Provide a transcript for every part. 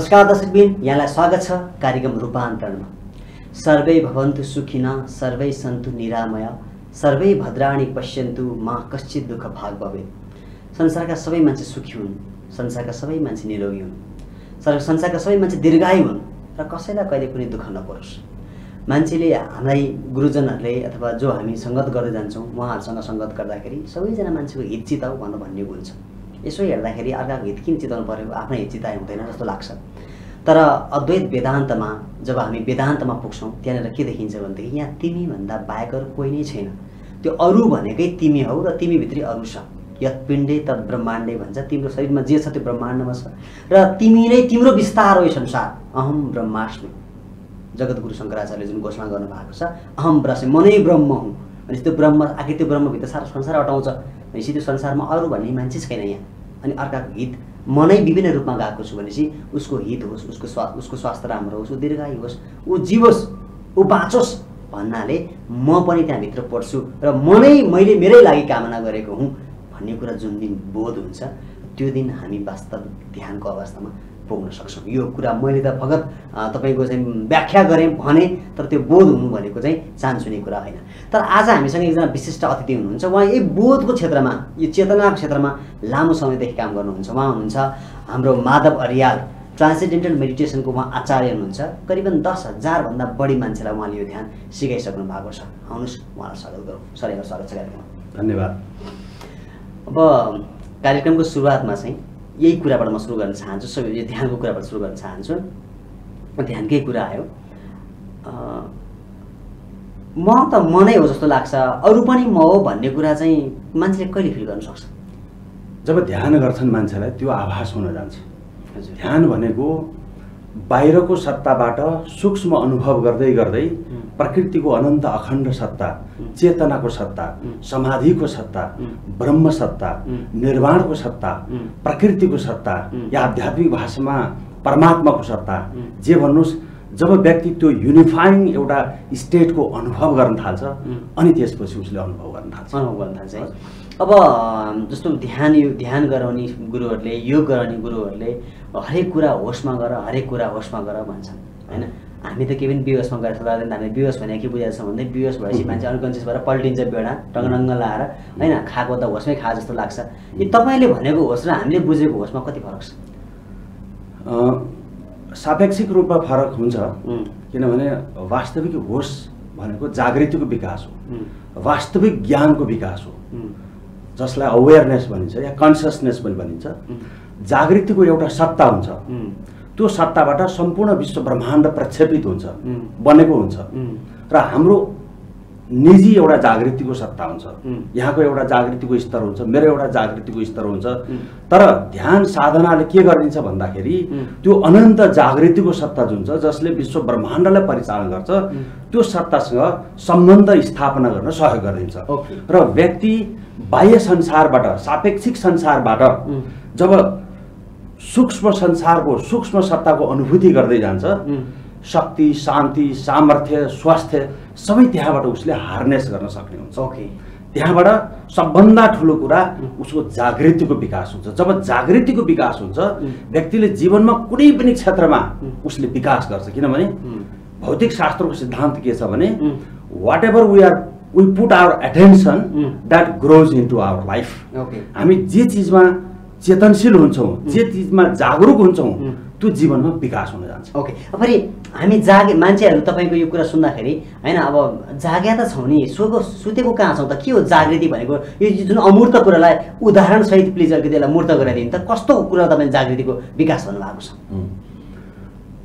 नमस्कार दर्शकबिन, यहाँलाई स्वागत छ कार्यक्रम रूपान्तरणमा। सर्वै भवन्तु सुखिनः, सर्वै सन्तु निरामय, सर्वै भद्राणि पश्यन्तु, मा कश्चित् दुःख भाग भवेत्। संसारका सबै मान्छे सुखी हुन्, संसारका सबै मान्छे निरोगी हुन्, संसारका सबै मान्छे दीर्घायु हुन् र कसैलाई कहिले पनि दुःख नपरोस्। मान्छेले हामीलाई गुरुजनहरूले अथवा जो हामी सङ्गत गर्दै जान्छौँ उहाँहरूसँग सङ्गत गर्दाखेरि सबैजना मान्छेको हित चिताउ भनेर भन्ने हुन्छ। यसो हेर्दाखेरि अर्काको हित किन चिताउनु पर्यो, आफ्नै हित चिताए हुँदैन जस्तो लाग्छ। तर अद्वैत वेदान्तमा जब हामी वेदान्तमा पुग्छौँ त्यहाँनिर के देखिन्छ भनेदेखि यहाँ तिमीभन्दा बाहेक अरू कोही नै छैन। त्यो अरू भनेकै तिमी हौ र तिमीभित्रै अरू छ। यत् पिण्डे तत् ब्रह्माण्डे भन्छ, तिम्रो शरीरमा जे छ त्यो ब्रह्माण्डमा छ र तिमी नै तिम्रो विस्तार हो संसार। अहम ब्रह्मास्मि, जगद्गुरु शङ्कराचार्यले जुन घोषणा गर्नुभएको छ, अहम ब्रह्म, म नै ब्रह्म हुँ। अनि त्यो ब्रह्म, आखिर त्यो ब्रह्मभित्र सारा संसार अटाउँछ भनेपछि त्यो संसारमा अरू भन्ने मान्छे छैन यहाँ। अनि अर्काको हित म नै विभिन्न रूपमा गएको छु भनेपछि उसको हित होस्, उसको स्वास्थ्य राम्रो होस्, ऊ दीर्घायु होस्, ऊ जीवोस्, ऊ बाँचोस् भन्नाले म पनि त्यहाँभित्र पढ्छु र मैले मेरै लागि कामना गरेको हुँ भन्ने कुरा जुन दिन बोध हुन्छ त्यो दिन हामी वास्तविक ध्यानको अवस्थामा पुग्न सक्छौँ। यो कुरा मैले त फगत तपाईँको चाहिँ व्याख्या गरेँ भने, तर त्यो बोध हुनु भनेको चाहिँ चान्सुने कुरा होइन। तर आज हामीसँग एकजना विशिष्ट अतिथि हुनुहुन्छ। उहाँ यही बोधको क्षेत्रमा, यो चेतनाको क्षेत्रमा लामो समयदेखि काम गर्नुहुन्छ। उहाँ हुनुहुन्छ हाम्रो माधव अर्याल, ट्रान्सेन्डेन्टल मेडिटेसनको उहाँ आचार्य हुनुहुन्छ। करिबन 10,000 भन्दा बढी मान्छेलाई उहाँले यो ध्यान सिकाइसक्नु भएको छ। आउनुहोस् उहाँलाई स्वागत गरौँ। सर, यहाँलाई स्वागत छ कार्यक्रममा। धन्यवाद। अब कार्यक्रमको सुरुवातमा चाहिँ यही कुराबाट म सुरु गर्न चाहन्छु, सबै यो ध्यानको कुराबाट सुरु गर्न चाहन्छु। ध्यानकै कुरा आयो, म त म नै हो जस्तो लाग्छ, अरू पनि म हो भन्ने कुरा चाहिँ मान्छेले कहिले फिल गर्न सक्छ? जब ध्यान गर्छन् मान्छेलाई त्यो आभास हुन जान्छ। ध्यान भनेको बाहिरको सत्ताबाट सूक्ष्म अनुभव गर्दै गर्दै प्रकृतिको अनन्त अखण्ड सत्ता, चेतनाको सत्ता, समाधिको सत्ता, ब्रह्म सत्ता, निर्वाणको सत्ता, प्रकृतिको सत्ता या आध्यात्मिक भाषामा परमात्माको सत्ता जे भन्नुहोस्, जब व्यक्ति त्यो युनिफाइङ एउटा स्टेटको अनुभव गर्न थाल्छ अनि त्यसपछि उसले अनुभव गर्न थाल्छ। अब जस्तो ध्यान गराउने गुरुहरूले, योग गराउने गुरुहरूले हरेक कुरा होसमा गर, हरेक कुरा होसमा गर भन्छन् होइन। हामी त के पनि बेहोसमा गरेर गर्दैन। हामीले बेहोस भने के बुझाएको छ भन्दै बेहोस भएपछि मान्छे अनकन्सियस भएर पल्टिन्छ बेडा टङ्गनङ्ग लाएर होइन, खाएको त होसमै खा जस्तो लाग्छ। यो तपाईँले भनेको होस र हामीले बुझेको होसमा कति फरक छ? सापेक्षिक रूपमा फरक हुन्छ, किनभने वास्तविक होस भनेको जागृतिको विकास हो, वास्तविक ज्ञानको विकास हो, जसलाई अवेरनेस भनिन्छ या कन्सियसनेस पनि भनिन्छ। जागृतिको एउटा सत्ता हुन्छ, त्यो सत्ताबाट सम्पूर्ण विश्व ब्रह्माण्ड प्रक्षेपित हुन्छ, बनेको हुन्छ। र हाम्रो निजी एउटा जागृतिको सत्ता हुन्छ, यहाँको एउटा जागृतिको स्तर हुन्छ, मेरो एउटा जागृतिको स्तर हुन्छ। तर ध्यान साधनाले के गरिदिन्छ भन्दाखेरि त्यो अनन्त जागृतिको सत्ता जुन छ, जसले विश्व ब्रह्माण्डलाई परिचालन गर्छ, त्यो सत्तासँग सम्बन्ध स्थापना गर्न सहयोग गरिदिन्छ। र व्यक्ति बाह्य संसारबाट, सापेक्षिक संसारबाट जब सूक्ष्म संसारको, सूक्ष्म सत्ताको अनुभूति गर्दै जान्छ, शक्ति, शान्ति, सामर्थ्य, स्वास्थ्य सबै त्यहाँबाट उसले हार्नेस गर्न सक्ने हुन्छ। त्यहाँबाट सबभन्दा ठुलो कुरा उसको जागृतिको विकास हुन्छ। जब जागृतिको विकास हुन्छ, व्यक्तिले जीवनमा कुनै पनि क्षेत्रमा उसले विकास गर्छ। किनभने भौतिक शास्त्रको सिद्धान्त के छ भने, whatever we put our attention that grows into our life. हामी जे चिजमा चेतनशील हुन्छौँ, जे चिजमा जागरुक हुन्छौँ, त्यो जीवनमा विकास हुन जान्छ। फेरि हामी मान्छेहरू तपाईँको यो कुरा सुन्दाखेरि होइन, अब जाग्या त छौँ नि, सुतेको कहाँ छौँ त? के हो जागृति भनेको? यो जुन अमूर्त कुरालाई उदाहरणसहित प्लिज अलिकति यसलाई मूर्त गराइदिनु त, कस्तो कुरा तपाईँ जागृतिको विकास भन्नुभएको छ?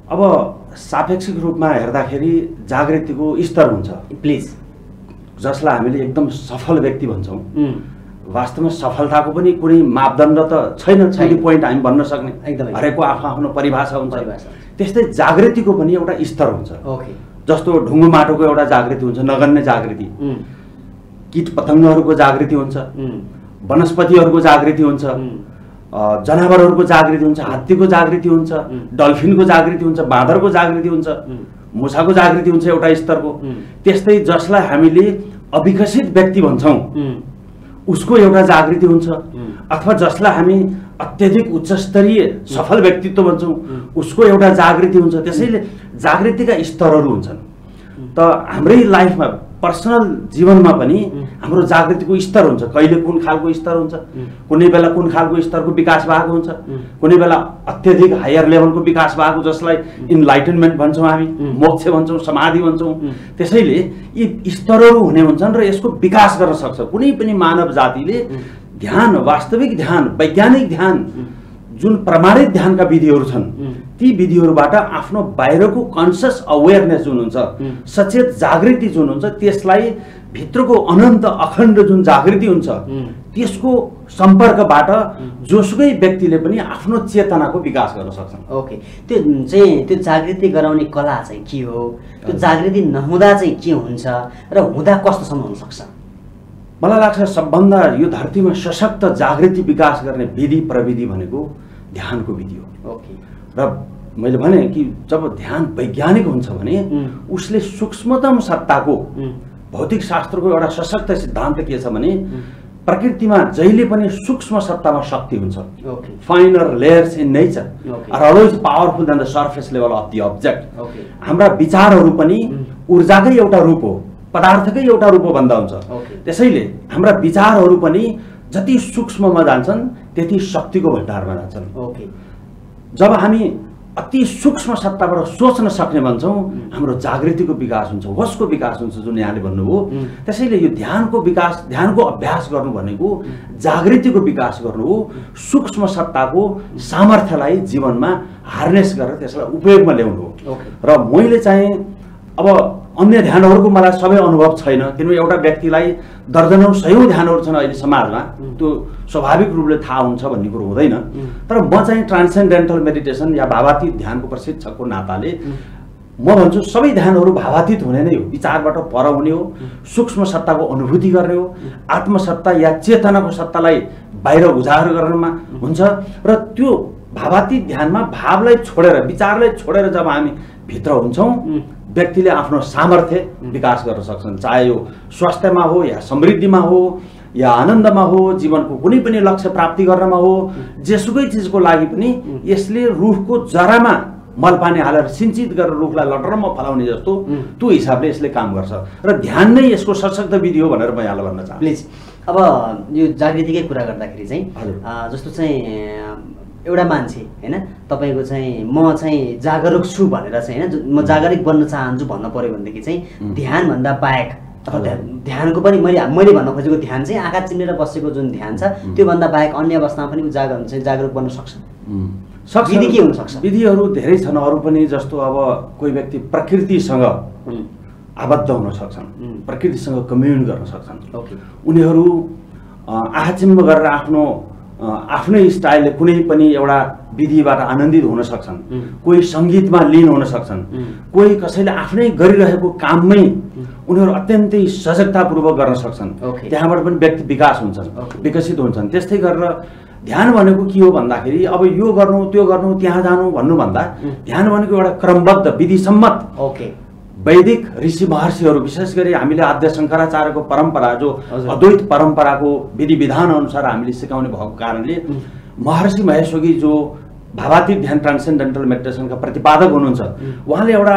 अब सापेक्षिक रूपमा हेर्दाखेरि जागृतिको स्तर हुन्छ प्लिज, जसलाई हामीले एकदम सफल व्यक्ति भन्छौँ। वास्तवमा सफलताको पनि कुनै मापदण्ड त छैन, पोइन्ट हामी भन्न सक्ने, हरेकको आफ्नो आफ्नो परिभाषा हुन्छ। त्यस्तै जागृतिको पनि एउटा स्तर हुन्छ। जस्तो ढुङ्गो माटोको एउटा जागृति हुन्छ, नगन्य जागृति, कीट पतङ्गहरूको जागृति हुन्छ, वनस्पतिहरूको जागृति हुन्छ, जनावरहरूको जागृति हुन्छ, हात्तीको जागृति हुन्छ, डल्फिनको जागृति हुन्छ, बाँदरको जागृति हुन्छ, मुसाको जागृति हुन्छ एउटा स्तरको। त्यस्तै जसलाई हामीले अविकसित व्यक्ति भन्छौँ, उसको एउटा जागृति हुन्छ, अथवा जसलाई हामी अत्यधिक उच्चस्तरीय सफल व्यक्तित्व भन्छौँ उसको एउटा जागृति हुन्छ। त्यसैले जागृतिका स्तरहरू हुन्छन्। त हाम्रै लाइफमा पर्सनल जीवनमा पनि हाम्रो जागृतिको स्तर हुन्छ। कहिले कुन खालको स्तर हुन्छ, कुनै बेला कुन खालको स्तरको विकास भएको हुन्छ, कुनै बेला अत्यधिक हायर लेभलको विकास भएको जसलाई इन्लाइटनमेन्ट भन्छौँ, हामी मोक्ष भन्छौँ, समाधि भन्छौँ। त्यसैले यी स्तरहरू हुने हुन्छन् र यसको विकास गर्न सक्छ कुनै पनि मानव जातिले। ध्यान, वास्तविक ध्यान, वैज्ञानिक ध्यान, जुन प्रमाणित ध्यानका विधिहरू छन् ती विधिहरूबाट आफ्नो बाहिरको कन्सियस अवेरनेस जुन हुन्छ, सचेत जागृति जुन हुन्छ, त्यसलाई भित्रको अनन्त अखण्ड जुन जागृति हुन्छ त्यसको सम्पर्कबाट जोसुकै व्यक्तिले पनि आफ्नो चेतनाको विकास गर्न सक्छन्। ओके, त्यो जागृति गराउने कला चाहिँ के हो? त्यो जागृति नहुँदा चाहिँ के हुन्छ र हुँदा कस्तोसम्म हुन सक्छ? मलाई लाग्छ सबभन्दा यो धरतीमा सशक्त जागृति विकास गर्ने विधि प्रविधि भनेको ध्यानको विधि हो। ओके, र मैले भने कि जब ध्यान वैज्ञानिक हुन्छ भने उसले सूक्ष्मतम सत्ताको, भौतिक शास्त्रको एउटा सशक्त सिद्धान्त के छ भने प्रकृतिमा जहिले पनि सूक्ष्म सत्तामा शक्ति हुन्छ। Finer layers in nature are always powerful than the surface level of the object. हाम्रा विचारहरू पनि ऊर्जाकै एउटा रूप हो, पदार्थकै एउटा रूप भन्दा हुन्छ। त्यसैले हाम्रा विचारहरू पनि जति सूक्ष्ममा जान्छन् त्यति शक्तिको भण्डारमा जान्छन्। जब हामी अति सूक्ष्म सत्ताबाट सोच्न सक्ने भन्छौँ हाम्रो जागृतिको विकास हुन्छ, होसको विकास हुन्छ जुन यहाँले भन्नुभयो। त्यसैले यो ध्यानको विकास, ध्यानको अभ्यास गर्नु भनेको जागृतिको विकास गर्नु हो, सूक्ष्म सत्ताको सामर्थ्यलाई जीवनमा हार्नेस गरेर त्यसलाई उपयोगमा ल्याउनु हो। र मैले चाहिँ अब अन्य ध्यानहरूको मलाई सबै अनुभव छैन, किनभने एउटा व्यक्तिलाई दर्जनौं सयौं ध्यानहरू छन् अहिले समाजमा, त्यो स्वाभाविक रूपले थाहा हुन्छ भन्ने कुरो हुँदैन। तर म चाहिँ ट्रान्सेन्डेन्टल मेडिटेसन या भावातीत ध्यानको प्रशिक्षकको नाताले म भन्छु सबै ध्यानहरू भावातीत हुने नै हो, विचारबाट पर हुने हो, सूक्ष्म सत्ताको अनुभूति गर्ने हो, आत्मसत्ता या चेतनाको सत्तालाई बाहिर उजागर गर्नमा हुन्छ। र त्यो भावातीत ध्यानमा भावलाई छोडेर, विचारलाई छोडेर जब हामी भित्र हुन्छौँ व्यक्तिले आफ्नो सामर्थ्य विकास गर्न सक्छन्। चाहे यो स्वास्थ्यमा हो या समृद्धिमा हो या आनन्दमा हो, जीवनको कुनै पनि लक्ष्य प्राप्ति गर्नमा हो, जेसुकै चिजको लागि पनि यसले रुखको जरामा मलपानी हालेर सिंचित गरेर रुखलाई लटरम्म फलाउने जस्तो त्यो हिसाबले यसले काम गर्छ। र ध्यान नै यसको सशक्त विधि हो भनेर म यहाँलाई भन्न चाहन्छु। प्लिज, अब यो जागृतिकै कुरा गर्दाखेरि चाहिँ जस्तो चाहिँ एउटा मान्छे हैन, तपाईको चाहिँ म चाहिँ जागरुक छु भनेर चाहिँ हैन, म जागरुक बन्न चाहन्छु भन्न पर्यो भनेदेखि चाहिँ ध्यान भन्दा बाहेक अथवा ध्यानको पनि मैले भन्न खोजेको ध्यान चाहिँ आँखा चिम्लेर बसेको जुन ध्यान छ त्यो भन्दा बाहेक अन्य अवस्थामा पनि जागरुक बन्न सक्छ। विधि के हुन सक्छ? विधिहरू धेरै छन् अरू पनि, जस्तो अब कोही व्यक्ति प्रकृतिसँग आबद्ध हुन सक्छन्, प्रकृतिसँग कम्युन गर्न सक्छन्। उनीहरू आँखा चिम्ब गरेर आफ्नै स्टाइलले कुनै पनि एउटा विधिबाट आनन्दित हुन सक्छन्। कोही सङ्गीतमा लीन हुन सक्छन्, कोही कसैले आफ्नै गरिरहेको काममै उनीहरू अत्यन्तै सजगतापूर्वक गर्न सक्छन्। त्यहाँबाट पनि व्यक्ति विकास हुन्छन्, विकसित हुन्छन्। त्यस्तै गरेर ध्यान भनेको के हो भन्दाखेरि अब यो गर्नु त्यो गर्नु त्यहाँ जानु भन्नुभन्दा ध्यान भनेको एउटा क्रमबद्ध विधिसम्मत वैदिक ऋषि महर्षिहरू, विशेष गरी हामीले आद्य शङ्कराचार्यको परम्परा जो अद्वैत परम्पराको विधि विधान अनुसार हामीले सिकाउने भएको कारणले महर्षि महेश्वरी जो भावातीत ध्यान ट्रान्सेन्डेन्टल मेडिटेसनका प्रतिपादक हुनुहुन्छ उहाँले एउटा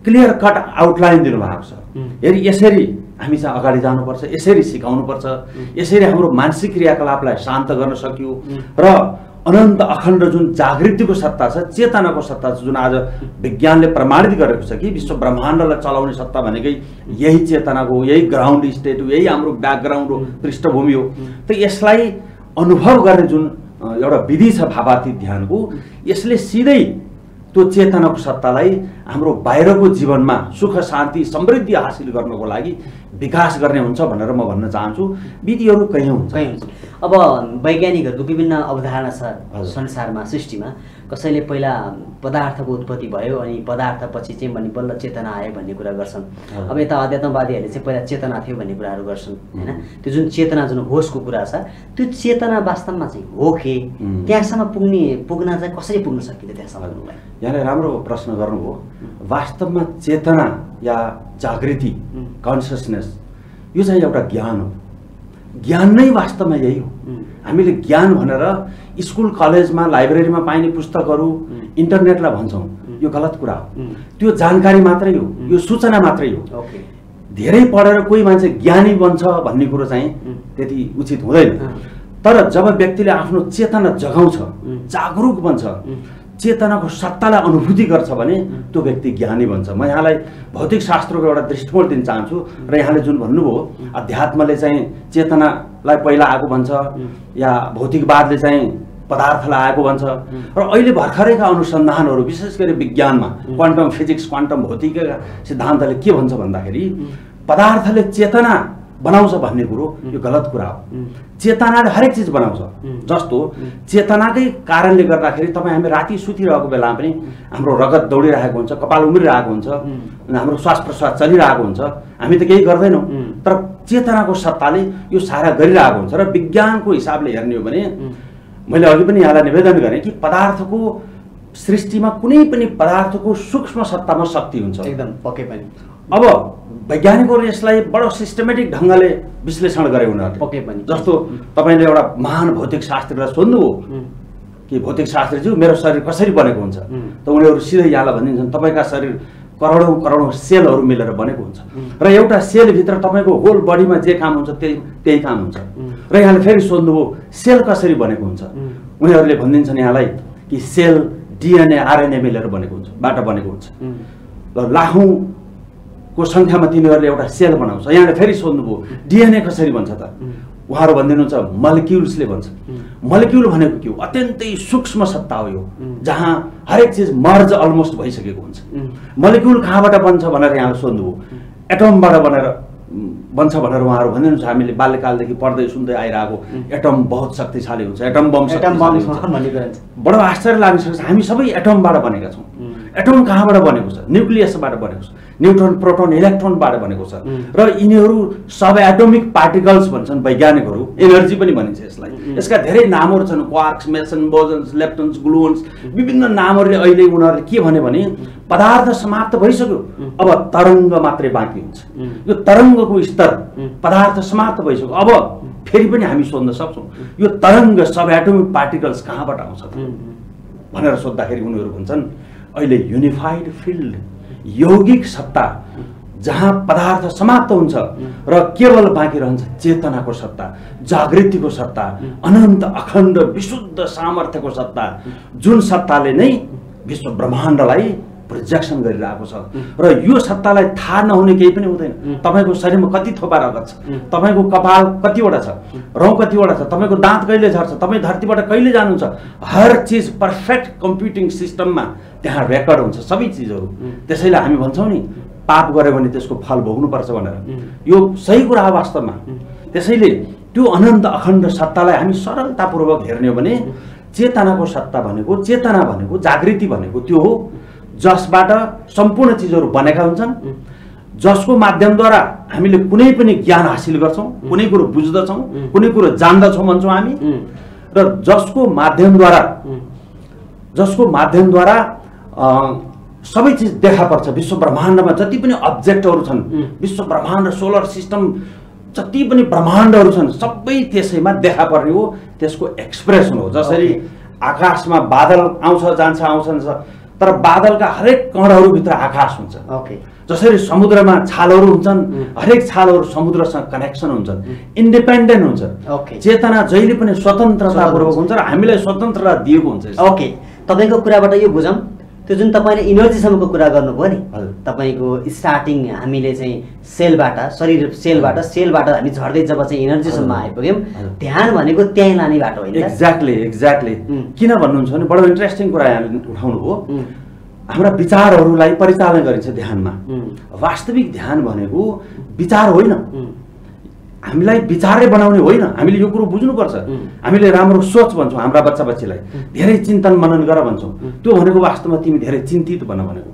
क्लियर कट आउटलाइन दिनुभएको छ। यसरी हामी चाहिँ अगाडि जानुपर्छ, यसरी सिकाउनुपर्छ, यसरी हाम्रो मानसिक क्रियाकलापलाई शान्त गर्न सकियो र अनन्त अखण्ड जुन जागृतिको सत्ता छ, चेतनाको सत्ता छ, जुन आज विज्ञानले प्रमाणित गरेको छ कि विश्व ब्रह्माण्डलाई चलाउने सत्ता भनेकै यही चेतनाको, यही ग्राउन्ड स्टेट हो, यही हाम्रो ब्याकग्राउन्ड हो, पृष्ठभूमि हो। त यसलाई अनुभव गर्ने जुन एउटा विधि छ भावातीत ध्यानको, यसले सिधै त्यो चेतनाको सत्तालाई हाम्रो बाहिरको जीवनमा सुख शान्ति समृद्धि हासिल गर्नको लागि विकास गर्ने हुन्छ भनेर म भन्न चाहन्छु। विधिहरू कयौं हुन्छ। अब वैज्ञानिकहरूको विभिन्न अवधारणा छ संसारमा, सृष्टिमा। कसैले पहिला पदार्थको उत्पत्ति भयो अनि पदार्थपछि चाहिँ भने बल्ल चेतना आयो भन्ने कुरा गर्छन्। अब यता अध्यात्मवादीहरूले चाहिँ पहिला चेतना थियो भन्ने कुराहरू गर्छन् हैन। त्यो जुन चेतना, जुन होसको कुरा छ, त्यो चेतना वास्तवमा चाहिँ हो के? त्यहाँसम्म पुग्न चाहिँ कसरी पुग्न सकिन्छ त्यहाँसम्म? यहाँले राम्रो प्रश्न गर्नुभयो। वास्तवमा चेतना या जागृति, कन्सियसनेस यो चाहिँ एउटा ज्ञान हो। ज्ञान नै वास्तवमा यही हो। हामीले ज्ञान भनेर स्कुल कलेजमा लाइब्रेरीमा पाइने पुस्तकहरू इन्टरनेटलाई भन्छौँ, यो गलत कुरा हो। त्यो जानकारी मात्रै हो, यो सूचना मात्रै हो। धेरै पढेर कोही मान्छे ज्ञानी बन्छ भन्ने कुरो चाहिँ त्यति उचित हुँदैन। तर जब व्यक्तिले आफ्नो चेतना जगाउँछ, जागरुक बन्छ, चेतनाको सत्तालाई अनुभूति गर्छ भने त्यो व्यक्ति ज्ञानी बन्छ। म यहाँलाई भौतिक शास्त्रको एउटा दृष्टिकोण दिन चाहन्छु र यहाँले जुन भन्नुभयो अध्यात्मले चाहिँ चेतनालाई पहिला आएको भन्छ या भौतिकवादले चाहिँ पदार्थलाई आएको भन्छ र अहिले भर्खरैका अनुसन्धानहरू विशेष गरी विज्ञानमा क्वान्टम फिजिक्स, क्वान्टम भौतिकीका सिद्धान्तले के भन्छ भन्दाखेरि पदार्थले चेतना बनाउँछ भन्ने कुरो यो गलत कुरा हो। चेतनाले हरेक चिज बनाउँछ। जस्तो चेतनाकै कारणले गर्दाखेरि तपाईँ हामी राति सुतिरहेको बेलामा पनि हाम्रो रगत दौडिरहेको हुन्छ, कपाल उम्रिरहेको हुन्छ, हाम्रो श्वास प्रश्वास चलिरहेको हुन्छ, हामी त केही गर्दैनौँ, तर चेतनाको सत्ताले यो सारा गरिरहेको हुन्छ। र विज्ञानको हिसाबले हेर्ने हो भने मैले अघि पनि यहाँलाई निवेदन गरेँ कि पदार्थको सृष्टिमा कुनै पनि पदार्थको सूक्ष्म सत्तामा शक्ति हुन्छ। एकदम पक्कै पनि। अब वैज्ञानिकहरूले यसलाई बडो सिस्टमेटिक ढङ्गले विश्लेषण गरे उनीहरूले। पक्कै पनि। जस्तो तपाईँले एउटा महान भौतिक शास्त्रीलाई सोध्नुभयो कि भौतिक शास्त्रीज्यू मेरो शरीर कसरी बनेको हुन्छ, त उनीहरू सिधै यहाँलाई भनिदिन्छन् तपाईँका शरीर करोडौँ करोडौँ सेलहरू मिलेर बनेको हुन्छ र एउटा सेलभित्र तपाईँको होल बडीमा जे काम हुन्छ त्यही काम हुन्छ। र यहाँले फेरि सोध्नुभयो सेल कसरी बनेको हुन्छ, उनीहरूले भनिदिन्छन् यहाँलाई कि सेल डिएनए आरएनए मिलेर बनेको हुन्छ, बाट बनेको हुन्छ। र लाखौँको सङ्ख्यामा तिनीहरूले एउटा सेल बनाउँछ। यहाँले फेरि सोध्नुभयो डिएनए कसरी बन्छ त, उहाँहरू भनिदिनुहुन्छ मलिक्युल्सले बन्छ। मलिक्युल भनेको के हो? अत्यन्तै सूक्ष्म सत्ता हो यो, जहाँ हरेक चिज मर्ज अलमोस्ट भइसकेको हुन्छ। मलिक्युल कहाँबाट बन्छ भनेर यहाँले सोध्नुभयो, एटमबाट बन्छ भनेर उहाँहरू भनिदिनुहुन्छ। हामीले बाल्यकालदेखि पढ्दै सुन्दै आइरहेको एटम बहुत शक्तिशाली हुन्छ, एटम बम बडो आश्चर्य लाग्न सक्छ। हामी सबै एटमबाट बनेका छौँ। एटम कहाँबाट बनेको छ? न्युक्लियसबाट बनेको छ, न्युट्रोन प्रोटोन इलेक्ट्रोनबाट बनेको छ। र यिनीहरू सब एटोमिक पार्टिकल्स भन्छन् वैज्ञानिकहरू, एनर्जी पनि भनिन्छ यसलाई। यसका धेरै नामहरू छन्, क्वार्क्स, मेसन, बोसन्स, लेप्टन्स, ग्लुओन्स, विभिन्न नामहरूले। अहिले उनीहरूले के भने पदार्थ समाप्त भइसक्यो, अब तरङ्ग मात्रै बाँकी हुन्छ। यो तरङ्गको स्तर पदार्थ समाप्त भइसक्यो, अब फेरि पनि हामी सोध्न सक्छौँ यो तरङ्ग सब एटोमिक पार्टिकल्स कहाँबाट आउँछ भनेर सोद्धाखेरि उनीहरू भन्छन् अहिले युनिफाइड फिल्ड, यौगिक सत्ता, जहाँ पदार्थ समाप्त हुन्छ र केवल बाँकी रहन्छ चेतनाको सत्ता, जागृतिको सत्ता, अनन्त अखण्ड विशुद्ध सामर्थ्यको सत्ता, जुन सत्ताले नै विश्व ब्रह्माण्डलाई प्रोजेक्सन गरिरहेको छ। र यो सत्तालाई थाहा नहुने केही पनि हुँदैन। तपाईँको शरीरमा कति थोपा रगत छ, तपाईँको कपाल कतिवटा छ, रौँ कतिवटा छ, तपाईँको दाँत कहिले झर्छ, तपाईँ धरतीबाट कहिले जानुहुन्छ, हर चिज पर्फेक्ट कम्प्युटिङ सिस्टममा त्यहाँ रेकर्ड हुन्छ सबै चिजहरू। त्यसैले हामी भन्छौँ नि पाप गऱ्यो भने त्यसको फल भोग्नुपर्छ भनेर, यो सही कुरा हो वास्तवमा। त्यसैले त्यो अनन्त अखण्ड सत्तालाई हामी सरलतापूर्वक हेर्ने हो भने चेतनाको सत्ता भनेको, चेतना भनेको, जागृति भनेको त्यो हो जसबाट सम्पूर्ण चिजहरू बनेका हुन्छन्, जसको माध्यमद्वारा हामीले कुनै पनि ज्ञान हासिल गर्छौँ, कुनै कुरो बुझ्दछौँ, कुनै कुरो जान्दछौँ भन्छौँ हामी, र जसको माध्यमद्वारा सबै चिज देखा पर्छ। विश्व ब्रह्माण्डमा जति पनि अब्जेक्टहरू छन्, विश्व ब्रह्माण्ड, सोलर सिस्टम, जति पनि ब्रह्माण्डहरू छन् सबै त्यसैमा देखा पर्ने हो, त्यसको एक्सप्रेसन हो। जसरी आकाशमा बादल आउँछ जान्छ, तर बादलका हरेक कणहरूभित्र आकाश हुन्छ। जसरी समुद्रमा छालहरू हुन्छन्, हरेक छालहरू समुद्रसँग कनेक्सन हुन्छन्, इन्डिपेन्डेन्ट हुन्छ। चेतना जहिले पनि स्वतन्त्रतापूर्वक हुन्छ र हामीलाई स्वतन्त्रता दिएको हुन्छ। तपाईँको कुराबाट यो बुझौँ, त्यो जुन तपाईँले इनर्जीसम्मको कुरा गर्नुभयो नि, तपाईँको स्टार्टिङ हामीले चाहिँ सेलबाट हामी झर्दै जब चाहिँ एनर्जीसम्म आइपुग्यौँ, ध्यान भनेको त्यहीँ लाने बाटो होइन। एक्ज्याक्टली। किन भन्नुहुन्छ भने बडो इन्ट्रेस्टिङ कुरा यहाँले उठाउनु हो। हाम्रा विचारहरूलाई परिचालन गरिन्छ ध्यानमा। वास्तविक ध्यान भनेको विचार होइन, हामीलाई विचारै बनाउने होइन। हामीले यो कुरो बुझ्नुपर्छ। हामीले राम्रो सोच भन्छौँ हाम्रा बच्चा बच्चीलाई, धेरै चिन्तन मनन गर भन्छौँ, त्यो भनेको वास्तवमा तिमी धेरै चिन्तित बन भनेको।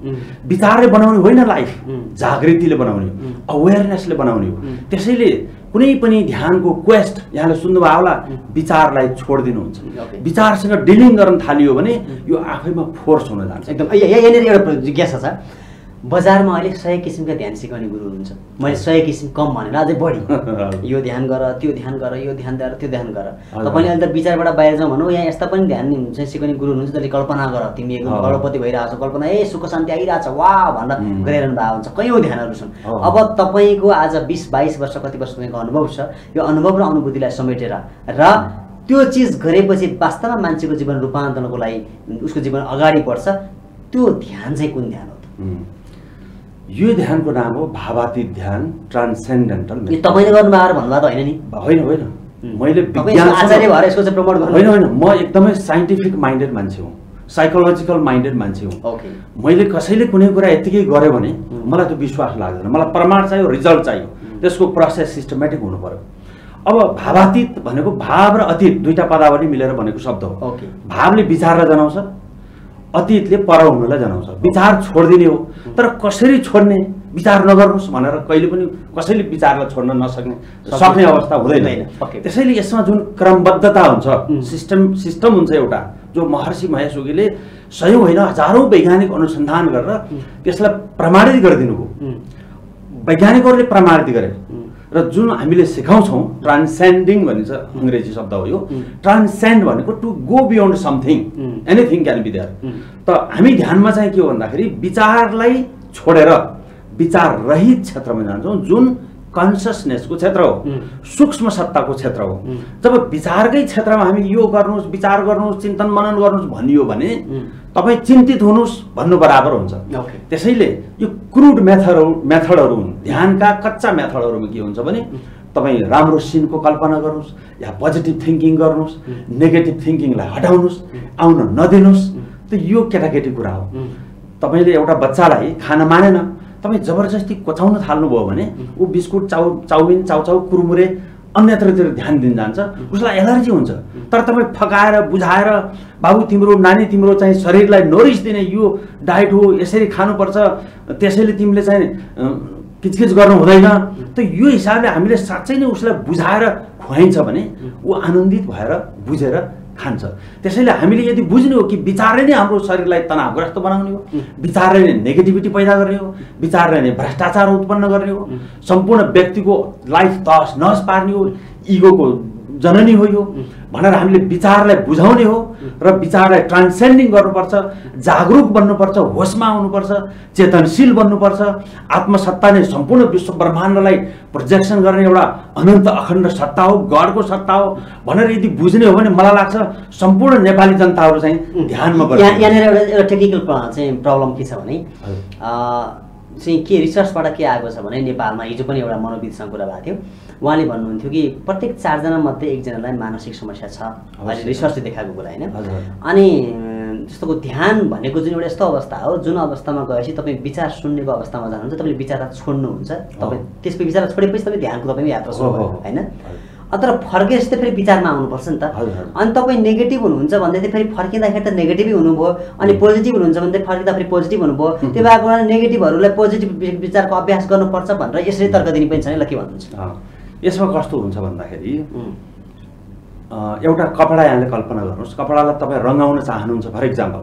विचारै बनाउने होइन, लाइफ जागृतिले बनाउने हो, अवेरनेसले बनाउने हो। त्यसैले कुनै पनि ध्यानको क्वेस्ट यहाँले सुन्नुभयो होला, विचारलाई छोडिदिनुहुन्छ। विचारसँग डिलिङ गर्न थालियो भने यो आफैमा फोर्स हुन जान्छ। एकदम। यहाँनिर एउटा जिज्ञासा छ, बजारमा अहिले 100 किसिमका ध्यान सिकाउने गुरु हुनुहुन्छ। मैले 100 किसिम कम भनेर अझै बढी यो ध्यान गर, त्यो ध्यान गर, यो ध्यान गर, त्यो ध्यान गर। तपाईँले अहिले त विचारबाट बाहिर जाउँ भनौँ, यहाँ यस्ता पनि ध्यान चाहिँ सिकाउने गुरु हुनुहुन्छ जसले कल्पना गर, तिमी एकदम करोडपति भइरहेको छौ, कल्पना सुख शान्ति आइरहेछ वाह भनेर गरिरहनु भएको हुन्छ। कयौँ ध्यानहरू छन्। अब तपाईँको आज 20-22 वर्ष कति वर्ष तपाईँको अनुभव छ, यो अनुभव र अनुभूतिलाई समेटेर र त्यो चिज गरेपछि वास्तवमा मान्छेको जीवन रूपान्तरणको लागि उसको जीवन अगाडि बढ्छ, त्यो ध्यान चाहिँ कुन ध्यान हो त? यो ध्यानको नाम हो भावातीत ध्यान, ट्रान्सेन्डेन्टल। तपाईँले गर्नुभएको भन्नुभएको त होइन नि? होइन होइन, मैले विज्ञान आचार्य भएर यसको चाहिँ प्रमोट गर्नु होइन होइन, म एकदमै साइन्टिफिक माइन्डेड मान्छे हुँ, साइकोलोजिकल माइन्डेड मान्छे हुँ। ओके, मैले कसैले कुनै कुरा यत्तिकै गर्यो भने मलाई त्यो विश्वास लाग्दैन। मलाई प्रमाण चाहियो, रिजल्ट चाहियो, त्यसको प्रोसेस सिस्टमेटिक हुनु पर्यो। अब भावातीत भनेको भाव र अतीत दुईटा पदावली मिलेर बनेको शब्द हो। ओके, भावले विचारलाई जनाउँछ, अतीतले पर हुनुलाई जनाउँछ। विचार छोडिदिने हो, तर कसरी छोड्ने, विचार नगर्नुहोस् भनेर कहिले पनि कसैले विचारलाई छोड्न सक्ने अवस्था हुँदैन। त्यसैले यसमा जुन क्रमबद्धता हुन्छ, सिस्टम हुन्छ एउटा, जो महर्षि महेश योगीले सयौं होइन हजारौं वैज्ञानिक अनुसन्धान गरेर त्यसलाई प्रमाणित गरिदिनु हो। वैज्ञानिकहरूले प्रमाणित गरे र जुन हामीले सिकाउँछौँ, ट्रान्सेन्डिङ भनिन्छ, अङ्ग्रेजी शब्द हो यो। ट्रान्सेन्ड भनेको to go beyond something, anything can be there. त हामी ध्यानमा चाहिँ के हो भन्दाखेरि विचारलाई छोडेर विचार रहित क्षेत्रमा जान्छौँ, जुन कन्सियसनेसको क्षेत्र हो, सूक्ष्म सत्ताको क्षेत्र हो। जब विचारकै क्षेत्रमा हामी यो गर्नुहोस्, विचार गर्नुहोस्, चिन्तन मनन गर्नुहोस् भनियो भने तपाईँ चिन्तित हुनुहोस् भन्नु बराबर हुन्छ। त्यसैले यो क्रुड मेथडहरू हुन्, ध्यानका कच्चा मेथडहरूमा के हुन्छ भने तपाईँ राम्रो सिनको कल्पना गर्नुहोस् या पोजिटिभ थिङ्किङ गर्नुहोस्, नेगेटिभ थिङ्किङलाई हटाउनुहोस्, आउन नदिनुहोस्। त यो केटाकेटी कुरा हो। तपाईँले एउटा बच्चालाई खान मानेन, तपाईँ जबरजस्ती कोचाउन थाल्नुभयो भने ऊ बिस्कुट, चाउमिन, चाउचाउ, कुरमुरे अन्यत्रतिर ध्यान दिन जान्छ, उसलाई एलर्जी हुन्छ। तर तपाईँ फकाएर बुझाएर बाबु तिम्रो नानी तिम्रो चाहिँ शरीरलाई नोरिस दिने यो डाइट हो, यसरी खानुपर्छ, त्यसैले तिमीले चाहिँ किचकिच गर्नु हुँदैन, त यो हिसाबले हामीले साँच्चै नै उसलाई बुझाएर खुवाइन्छ भने ऊ आनन्दित भएर बुझेर खान्छ। त्यसैले हामीले यदि बुझ्ने हो कि विचारले नै हाम्रो शरीरलाई तनावग्रस्त बनाउने हो, विचारले नै नेगेटिभिटी पैदा गर्ने हो, विचारले नै भ्रष्टाचार उत्पन्न गर्ने हो, सम्पूर्ण व्यक्तिको लाइफ तहस नहस पार्ने हो, इगोको जननी हो यो भनेर हामीले विचारलाई बुझाउने हो र विचारलाई ट्रान्सेन्डिङ गर्नुपर्छ, जागरुक बन्नुपर्छ, होसमा आउनुपर्छ, चेतनशील बन्नुपर्छ। आत्मसत्ता नै सम्पूर्ण विश्व ब्रह्माण्डलाई प्रोजेक्सन गर्ने एउटा अनन्त अखण्ड सत्ता हो, गडको सत्ता हो भनेर यदि बुझ्ने हो भने मलाई लाग्छ सम्पूर्ण नेपाली जनताहरू चाहिँ ध्यानमा बस्छ। यहाँनिर एउटा टेक्निकल चाहिँ प्रब्लम के छ भने चाहिँ के रिसर्चबाट के आएको छ भने नेपालमा हिजो पनि एउटा मनोविदसँग कुरा भएको थियो, उहाँले भन्नुहुन्थ्यो कि प्रत्येक 4 जना मध्ये 1 जनालाई मानसिक समस्या छ। अहिले रिसर्चले देखाएको कुरा होइन। अनि जस्तो ध्यान भनेको जुन एउटा यस्तो अवस्था हो जुन अवस्थामा गएपछि तपाईँ विचार सुन्नेको अवस्थामा जानुहुन्छ, तपाईँले विचारलाई छोड्नुहुन्छ, तपाईँ त्यसपछि विचारलाई छोडेपछि तपाईँ ध्यानको तपाईँको यात्रा सुरु भयो होइन। तर फर्केपछि त फेरि विचारमा आउनुपर्छ नि त। अनि तपाईँ नेगेटिभ हुनुहुन्छ भन्दै चाहिँ फेरि फर्किँदाखेरि त नेगेटिभै हुनुभयो, अनि पोजिटिभ हुनुहुन्छ भने चाहिँ फर्किँदा फेरि पोजिटिभ हुनुभयो। त्यो भएको बेला नेगेटिभहरूलाई पोजिटिभ विचारको अभ्यास गर्नुपर्छ भनेर यसरी तर्क दिने पनि छैन। ल के भन्नुहुन्छ यसमा? कस्तो हुन्छ भन्दाखेरि एउटा कपडा यहाँले कल्पना गर्नुहोस्, कपडालाई तपाईँ रङ्गाउन चाहनुहुन्छ। फर इक्जाम्पल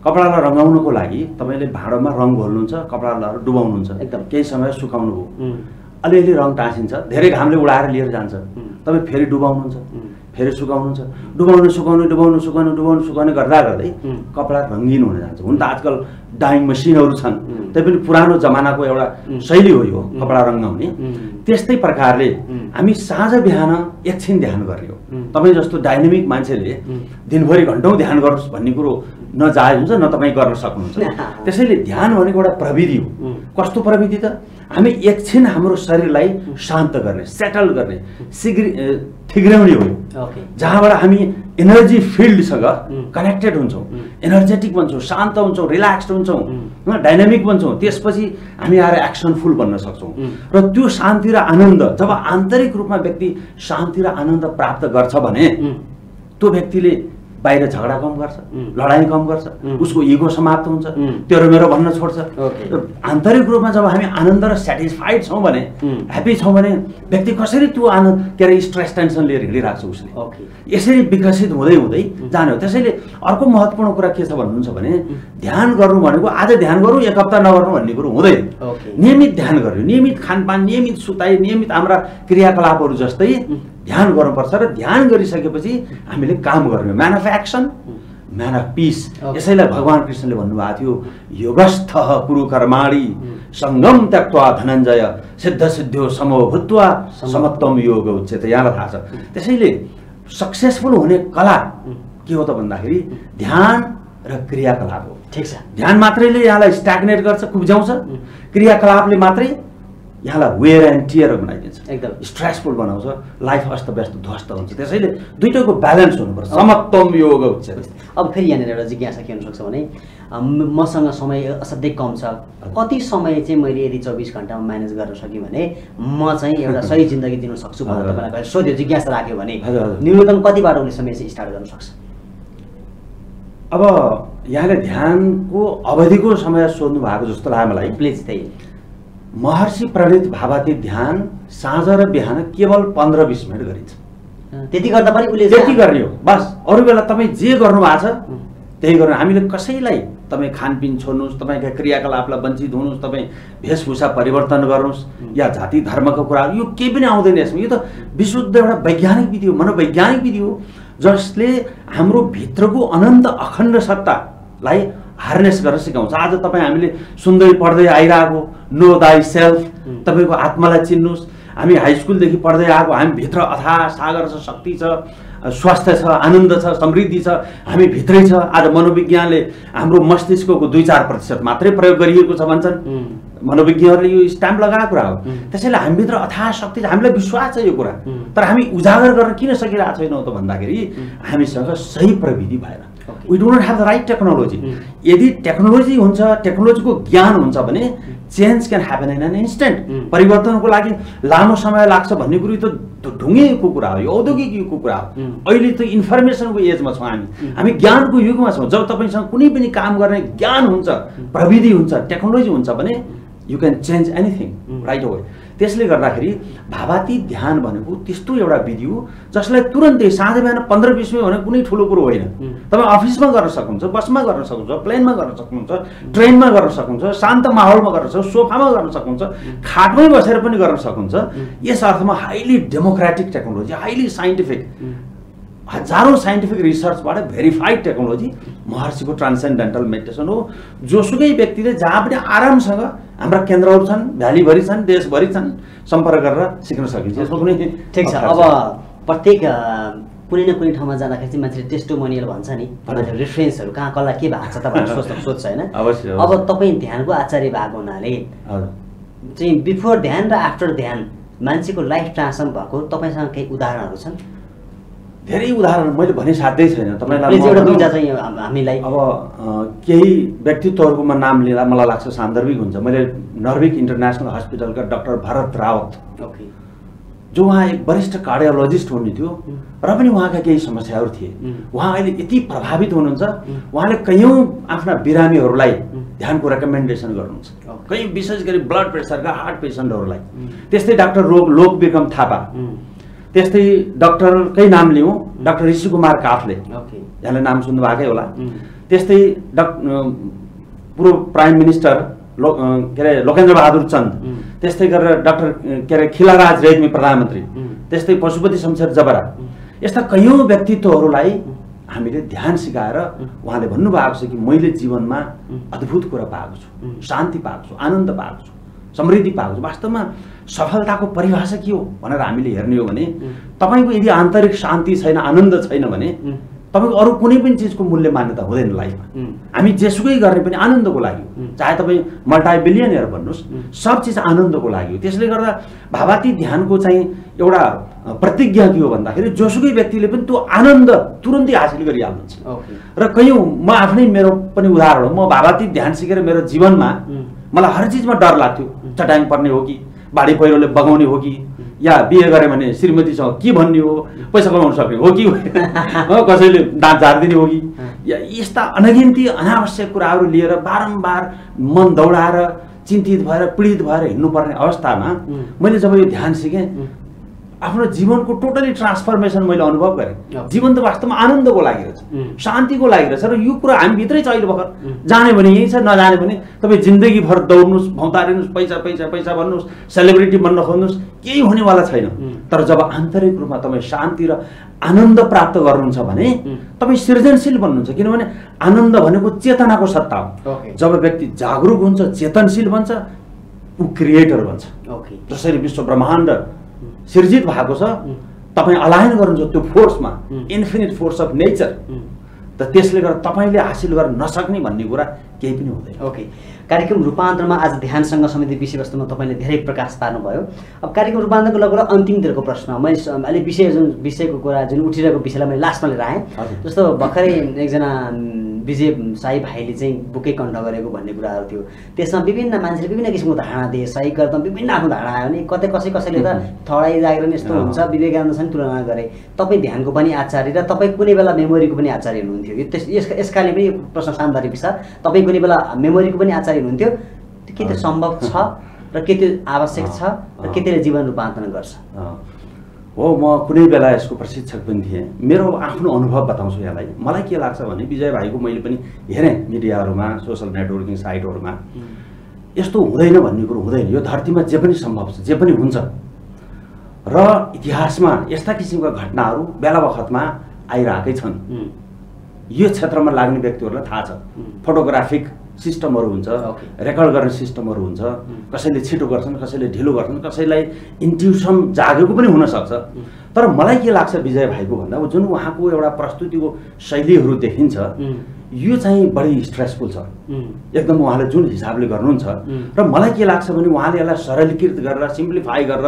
कपडालाई रङ्गाउनको लागि तपाईँले भाँडोमा रङ घोल्नुहुन्छ, कपडालाई डुबाउनुहुन्छ, एकदम केही समय सुकाउनु हो, अलिअलि रङ टाँसिन्छ, धेरै घामले उडाएर लिएर जान्छ, तपाईँ फेरि डुबाउनुहुन्छ, फेरि सुकाउनुहुन्छ, डुबाउनु गर्दा गर्दै कपडा रङ्गीन हुन जान्छ। हुन त आजकल डाइङ मसिनहरू छन्, त्यही पनि पुरानो जमानाको एउटा शैली हो यो कपडा रङ्गाउने। त्यस्तै प्रकारले हामी साँझ बिहान एकछिन ध्यान गर्ने हो। तपाईँ जस्तो डाइनामिक मान्छेले दिनभरि घन्टौँ ध्यान गर्नुहोस् भन्ने कुरो न जायज हुन्छ न तपाईँ गर्न सक्नुहुन्छ। त्यसैले ध्यान भनेको एउटा प्रविधि हो। कस्तो प्रविधि त? हामी एकछिन हाम्रो शरीरलाई शान्त गर्ने, सेटल गर्ने, थिग्राउने हो, जहाँबाट हामी एनर्जी फिल्डसँग कनेक्टेड हुन्छौँ, एनर्जेटिक बन्छौँ, शान्त हुन्छौँ, रिल्याक्स्ड हुन्छौँ, डाइनामिक बन्छौँ। त्यसपछि हामी आएर एक्सनफुल बन्न सक्छौँ। र त्यो शान्ति र आनन्द जब आन्तरिक रूपमा व्यक्ति शान्ति र आनन्द प्राप्त गर्छ भने त्यो व्यक्तिले बाहिर झगडा कम गर्छ, लडाइँ कम गर्छ, उसको इगो समाप्त हुन्छ, तेरो मेरो भन्न छोड्छ। आन्तरिक रूपमा जब हामी आनन्द र सेटिस्फाइड छौँ भने, ह्याप्पी छौँ भने व्यक्ति कसरी त्यो आनन्द के अरे स्ट्रेस टेन्सन लिएर हिँडिरहेको छ उसले, यसरी विकसित हुँदै हुँदै जाने हो। त्यसैले अर्को महत्त्वपूर्ण कुरा के छ भन्नुहुन्छ भने ध्यान गर्नु भनेको आज ध्यान गरौँ एक हप्ता नगर्नु भन्ने कुरो हुँदैन। नियमित ध्यान गर्यो, नियमित खानपान, नियमित सुताइ, नियमित हाम्रा क्रियाकलापहरू जस्तै ध्यान गर्नुपर्छ र ध्यान गरिसकेपछि हामीले काम गर्ने। Man of action, man of piece. यसैलाई भगवान कृष्णले भन्नुभएको थियो योगस्थः कुरु कर्माणि सङ्गम त्यक्त्वा धनञ्जय सिद्ध सिद्ध्यो समो भूत्वा समत्वम योग उच्यते। यहाँलाई थाहा छ। त्यसैले सक्सेसफुल हुने कला के हो त भन्दाखेरि ध्यान र क्रियाकलाप हो। ठिक छ। ध्यान मात्रैले यहाँलाई स्ट्याग्नेट गर्छ, कुब्जाउँछ। क्रियाकलापले मात्रै यहाँलाई वेयर एन्ड टियर बनाइदिन्छ, एकदम स्ट्रेसफुल बनाउँछ, लाइफ अस्तव्यस्त ध्वस्त हुन्छ। त्यसैले दुईटैको ब्यालेन्स हुनुपर्छ। समत्वम योग उच्यते। अब फेरि यहाँनिर एउटा जिज्ञासा के हुनसक्छ भने मसँग समय असाध्यै कम छ, कति समय चाहिँ मैले यदि 24 घन्टामा म्यानेज गर्न सकेँ भने म चाहिँ एउटा सही जिन्दगी दिन सक्छु भनेर तपाईँलाई सोध्यो, जिज्ञासा राख्यो भने न्यूनतम कतिबाट उसले समय चाहिँ स्टार्ट गर्न सक्छ? अब यहाँले ध्यानको अवधिको समय सोध्नु भएको जस्तो लाग्यो मलाई। प्लिज त्यही। महर्षि प्रणीत भावाती ध्यान साँझ र बिहान केवल 15-20 मिनट गरिन्छ। त्यति गर्दा पनि उसले त्यति गर्ने हो बस। अरू बेला तपाईँ जे गर्नु भएको छ त्यही गर्नु। हामीले कसैलाई तपाईँ खानपिन छोड्नुहोस्, तपाईँका क्रियाकलापलाई वञ्चित हुनुहोस्, तपाईँ वेशभूषा परिवर्तन गर्नुहोस् या जाति धर्मको कुरा, यो केही पनि आउँदैन यसमा। यो त विशुद्ध एउटा वैज्ञानिक विधि हो, मनोवैज्ञानिक विधि हो जसले हाम्रो भित्रको अनन्त अखण्ड सत्तालाई हार्नेस गरेर सिकाउँछ। आज तपाईँ हामीले सुन्दै पढ्दै आइरहेको नो दाई सेल्फ, तपाईँको आत्मालाई चिन्नुहोस्। हामी हाई स्कुलदेखि पढ्दै आएको, हामी भित्र अथाह सागर छ, शक्ति छ, स्वास्थ्य छ, आनन्द छ, समृद्धि छ, हामी भित्रै छ। आज मनोविज्ञानले हाम्रो मस्तिष्कको 2-4% मात्रै प्रयोग गरिएको छ भन्छन् मनोविज्ञहरूले। यो स्ट्याम्प लगाएको कुरा हो। त्यसैले हामीभित्र अथाह शक्ति छ, हामीलाई विश्वास छ यो कुरा। तर हामी उजागर गर्न किन सकिरहेको छैनौँ त भन्दाखेरि हामीसँग सही प्रविधि भएन। We do not have the right technology. यदि टेक्नोलोजी हुन्छ, टेक्नोलोजीको ज्ञान हुन्छ भने change can happen in an instant. परिवर्तनको लागि लामो समय लाग्छ भन्ने कुरो त ढुङ्गेको कुरा हो, यो औद्योगिक युगको कुरा हो। अहिले त इन्फर्मेसनको एजमा छौँ हामी ज्ञानको युगमा छौँ। जब तपाईँसँग कुनै पनि काम गर्ने ज्ञान हुन्छ, प्रविधि हुन्छ, टेक्नोलोजी हुन्छ भने you can change anything right away. त्यसले गर्दाखेरि भावाती ध्यान भनेको त्यस्तो एउटा विधि हो जसलाई तुरन्तै साँझ बिहान 15-20 मिनट भनेको कुनै ठुलो कुरो होइन। तपाईँ अफिसमा गर्न सक्नुहुन्छ, बसमा गर्न सक्नुहुन्छ, प्लेनमा गर्न सक्नुहुन्छ, ट्रेनमा गर्न सक्नुहुन्छ, शान्त माहौलमा गर्न सक्नुहुन्छ, सोफामा गर्न सक्नुहुन्छ, खाटमै बसेर पनि गर्न सक्नुहुन्छ। यस अर्थमा highly democratic technology, highly scientific, हजारौँ साइन्टिफिक रिसर्चबाट भेरिफाइड टेक्नोलोजी महर्षिको ट्रान्सेन्डेन्टल मेडिटेसन हो। जोसुकै व्यक्तिले जहाँ पनि आरामसँग, हाम्रा केन्द्रहरू छन्, भ्यालीभरि छन्, देशभरि छन्, सम्पर्क गरेर सिक्न सकिन्छ। यसमा कुनै ठिक छ। अब प्रत्येक कुनै न कुनै ठाउँमा जाँदाखेरि चाहिँ मान्छेले टेस्टोमोनियल भन्छ नि, रेफरेन्सहरू कहाँ कसलाई के भएको छ त भनेर सोध्छ होइन। अब तपाईँ ध्यानको आचार्य भएको हुनाले चाहिँ बिफोर ध्यान र आफ्टर ध्यान मान्छेको लाइफ ट्रान्सफर्म भएको तपाईँसँग केही उदाहरणहरू छन्? धेरै उदाहरण मैले भने साध्यै छैन तपाईँलाई। एउटा दुईटा चाहिँ हामीलाई। अब केही व्यक्तित्वहरूको म नाम लिँदा मलाई लाग्छ सान्दर्भिक हुन्छ। मैले नर्भिक इन्टरनेसनल हस्पिटलका डाक्टर भरत रावत, जो उहाँ एक वरिष्ठ कार्डियोलोजिस्ट हुनुहुन्थ्यो र पनि उहाँका केही समस्याहरू थिए। उहाँ अहिले यति प्रभावित हुनुहुन्छ, उहाँले कैयौँ आफ्ना बिरामीहरूलाई ध्यानको रेकमेन्डेसन गर्नुहुन्छ, कहीँ विशेष गरी ब्लड प्रेसरका, हार्ट पेसेन्टहरूलाई। त्यस्तै डाक्टर लोकविक्रम थापा, त्यस्तै डाक्टरकै नाम लिउँ डाक्टर ऋषि कुमार काफले, यहाँले नाम सुन्नु भएकै होला। त्यस्तै पूर्व प्राइम मिनिस्टर के अरे लोकेन्द्र बहादुर चन्द, त्यस्तै गरेर डाक्टर के अरे खिलाराज रेग्मी प्रधानमन्त्री, त्यस्तै पशुपति शमशेर जबरा, यस्ता कैयौँ व्यक्तित्वहरूलाई हामीले ध्यान सिकाएर उहाँले भन्नुभएको छ कि मैले जीवनमा अद्भुत कुरा पाएको छु, शान्ति पाएको छु, आनन्द पाएको छु, समृद्धि पाएको छु। वास्तवमा सफलताको परिभाषा के हो भनेर हामीले हेर्ने हो भने तपाईँको यदि आन्तरिक शान्ति छैन, आनन्द छैन भने तपाईँको अरू कुनै पनि चिजको मूल्य मान्यता हुँदैन लाइफमा। हामी जेसुकै गर्ने पनि आनन्दको लागि हो, चाहे तपाईँ मल्टाबिलियनियर भन्नुहोस्, सब चिज आनन्दको लागि हो। त्यसले गर्दा भावाती ध्यानको चाहिँ एउटा प्रतिज्ञा के हो भन्दाखेरि जोसुकै व्यक्तिले पनि त्यो आनन्द तुरन्तै हासिल गरिहाल्नुहुन्छ। र कयौँ म आफ्नै मेरो पनि उदाहरण हो, म भावाती ध्यान सिकेर मेरो जीवनमा मलाई हर चिजमा डर लाग्थ्यो, चट्याङ पर्ने हो कि, बाढी पहिरोले बगाउने हो कि, या बिहे गरे भने श्रीमतीसँग के भन्ने हो, पैसा कमाउन सक्ने हो कि, कसैले दाँत झारिदिने हो कि, या यस्ता अनगिन्ती अनावश्यक कुराहरू लिएर बारम्बार मन दौडाएर चिन्तित भएर पीडित भएर हिँड्नुपर्ने अवस्थामा मैले जब यो ध्यान सिकेँ आफ्नो जीवनको टोटली ट्रान्सफर्मेसन मैले अनुभव गरेँ। जीवन त वास्तवमा आनन्दको लागि रहेछ, शान्तिको लागि रहेछ र यो कुरा हामी भित्रै छ। अहिले भर्खर जाने भने यही छ, नजाने भने तपाईँ जिन्दगीभर दौड्नुहोस्, भौतारिनुहोस्, पैसा पैसा पैसा भन्नुहोस्, सेलिब्रिटी बन्न खोज्नुहोस्, केही हुनेवाला छैन। तर जब आन्तरिक रूपमा तपाईँ शान्ति र आनन्द प्राप्त गर्नुहुन्छ भने तपाईँ सृजनशील बन्नुहुन्छ। किनभने आनन्द भनेको चेतनाको सत्ता हो। जब व्यक्ति जागरुक हुन्छ, चेतनशील बन्छ, ऊ क्रिएटर बन्छ। जसरी विश्व ब्रह्माण्ड सृजित भएको छ, तपाईँ अलाइन गर्नुहुन्छ त्यो फोर्समा, इन्फिनिट फोर्स अफ नेचर, त त्यसले गर्दा तपाईँले हासिल गर्न नसक्ने भन्ने कुरा केही पनि हुँदैन। कार्यक्रम रूपान्तरमा आज ध्यानसँग सम्बन्धित विषयवस्तुमा तपाईँले धेरै प्रकाश पार्नुभयो। अब कार्यक्रम रूपान्तरको लगभग अन्तिमतिरको प्रश्न, मैले अहिले विषयको कुरा जुन उठिरहेको विषयलाई मैले लास्टमा लिएर आएँ। जस्तो भर्खरै एकजना विजय साई भाइले चाहिँ बुकै कण्ठ गरेको भन्ने कुराहरू थियो। त्यसमा विभिन्न मान्छेले विभिन्न किसिमको धारणा दिए, सही गर्दा विभिन्न आफ्नो धारणा आयो भने कसैले त थडाइ जागरण यस्तो हुन्छ, विवेकानन्दसँग तुलना गरे। तपाईँ ध्यानको पनि आचार्य र तपाईँ कुनै बेला मेमोरीको पनि आचार्य हुनुहुन्थ्यो। यसकाले पनि प्रश्न शान्तरी विचार, तपाईँ कुनै बेला मेमोरीको पनि आचार्य हुनुहुन्थ्यो। के त्यो सम्भव छ र के त्यो आवश्यक छ र के त्यसले जीवन रूपान्तरण गर्छ? हो, म कुनै बेला यसको प्रशिक्षक पनि थिएँ। मेरो आफ्नो अनुभव बताउँछु यहाँलाई। मलाई के लाग्छ भने विजय भाइको मैले पनि हेरेँ मिडियाहरूमा, सोसल नेटवर्किङ साइटहरूमा, यस्तो हुँदैन भन्ने कुरो हुँदैन। यो धरतीमा जे पनि सम्भव छ, जे पनि हुन्छ। र इतिहासमा यस्ता किसिमका घटनाहरू बेला बखतमा आइरहेकै छन्। यो क्षेत्रमा लाग्ने व्यक्तिहरूलाई थाहा छ। फोटोग्राफिक सिस्टमहरू हुन्छ, रेकर्ड गर्ने सिस्टमहरू हुन्छ। कसैले छिटो गर्छन्, कसैले ढिलो गर्छन्, कसैलाई इन्ट्युसन जागेको पनि हुनसक्छ। तर मलाई के लाग्छ विजय भाइको भन्दा जुन उहाँको एउटा प्रस्तुतिको शैलीहरू देखिन्छ, यो चाहिँ बढी स्ट्रेसफुल छ एकदम। उहाँले जुन हिसाबले गर्नुहुन्छ, र मलाई के लाग्छ भने उहाँले यसलाई सरलीकृत गरेर, सिम्प्लिफाई गरेर,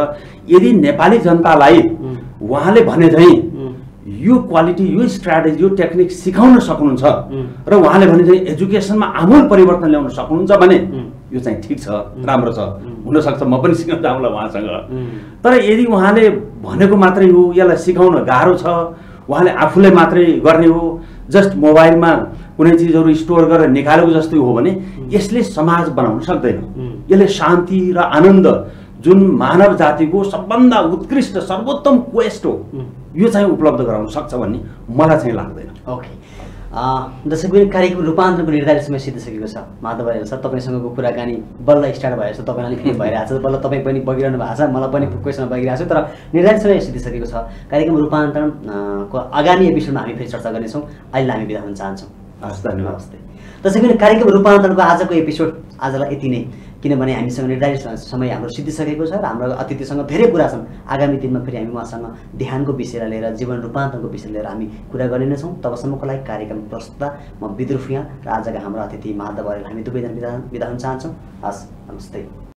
यदि नेपाली जनतालाई उहाँले भने चाहिँ यो क्वालिटी, यो स्ट्राटेजी, यो टेक्निक सिकाउन सक्नुहुन्छ र उहाँले भने चाहिँ एजुकेसनमा आमूल परिवर्तन ल्याउन सक्नुहुन्छ भने यो चाहिँ ठिक छ, राम्रो छ। हुनसक्छ म पनि सिक्न जाउँला उहाँसँग। तर यदि उहाँले भनेको मात्रै हो, यसलाई सिकाउन गाह्रो छ, उहाँले आफूले मात्रै गर्ने हो, जस्ट मोबाइलमा कुनै चिजहरू स्टोर गरेर निकालेको जस्तै हो भने यसले समाज बनाउन सक्दैन। यसले शान्ति र आनन्द जुन मानव जातिको सबभन्दा उत्कृष्ट सर्वोत्तम क्वेस्ट हो, यो चाहिँ उपलब्ध गराउन सक्छ भन्ने मलाई चाहिँ लाग्दैन। जसै पनि कार्यक्रम रूपान्तरणको निर्धारित समय सिद्धिसकेको छ। माधव आर्याल सर, तपाईँसँगको कुराकानी बल्ल स्टार्ट भएको छ, तपाईँलाई फेरि भइरहेको छ, बल्ल तपाईँ पनि बगिरहनु भएको छ, मलाई पनि क्वेसन बगिरहेको छ। तर निर्धारित समय सिद्धिसकेको छ। कार्यक्रम रूपान्तरणको आगामी एपिसोडमा हामी फेरि चर्चा गर्नेछौँ। अहिले हामी बिदा हुन चाहन्छौँ। हस्, धन्यवाद। जसै पनि कार्यक्रम रूपान्तरणको आजको एपिसोड आजलाई यति नै, किनभने हामीसँग निर्धारित समय हाम्रो सिद्धिसकेको छ र हाम्रो अतिथिसँग धेरै कुरा छन्। आगामी दिनमा फेरि हामी उहाँसँग ध्यानको विषयलाई लिएर, जीवन रूपान्तरणको विषय लिएर हामी कुरा गर्ने नै छौँ। तबसम्मको लागि कार्यक्रम प्रस्तुता म विद्रुफ यहाँ र आजका हाम्रो अतिथि माधव आर्याल, हामी दुवैजना बिदा हुन चाहन्छौँ। हस्, नमस्ते।